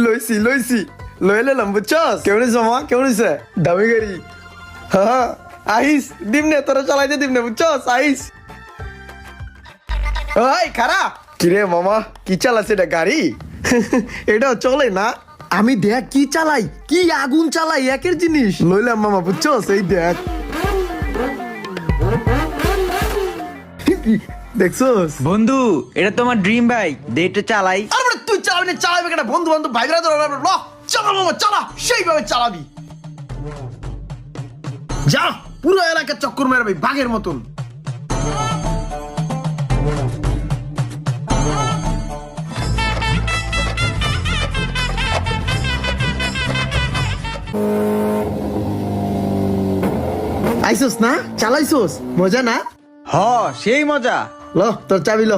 লইছি লইছি লইলে বুঝছস কেমন হইছে মামা কেমন হইছে দামি গাড়ি হ্যাঁ আইস দিমনে তোরা চালাইতে দিমনে বুঝছস আইস ওই খারা কিরে মামা কি চালাচ্ছে এটা গাড়ি এটা চলে না আমি দেখ কি চালাই কি আগুন চালাই একের জিনিস লইলাম মামা বুঝছস এই দেখ দেখছস বন্ধু এটা তোমার ড্রিম বাইক দে এটা চালাই। আরে তুই চালাবি না চালাবি কেন বন্ধু বান্ধব ভাই ব্রাদার ল চালা মামা চালা সেইভাবে চালাবি যা পুরো এলাকা চক্কর মারবি বাঘের মতন আইসোস না চালাইছোস মজা না হ সেই মজা। ল তোর চাবি ল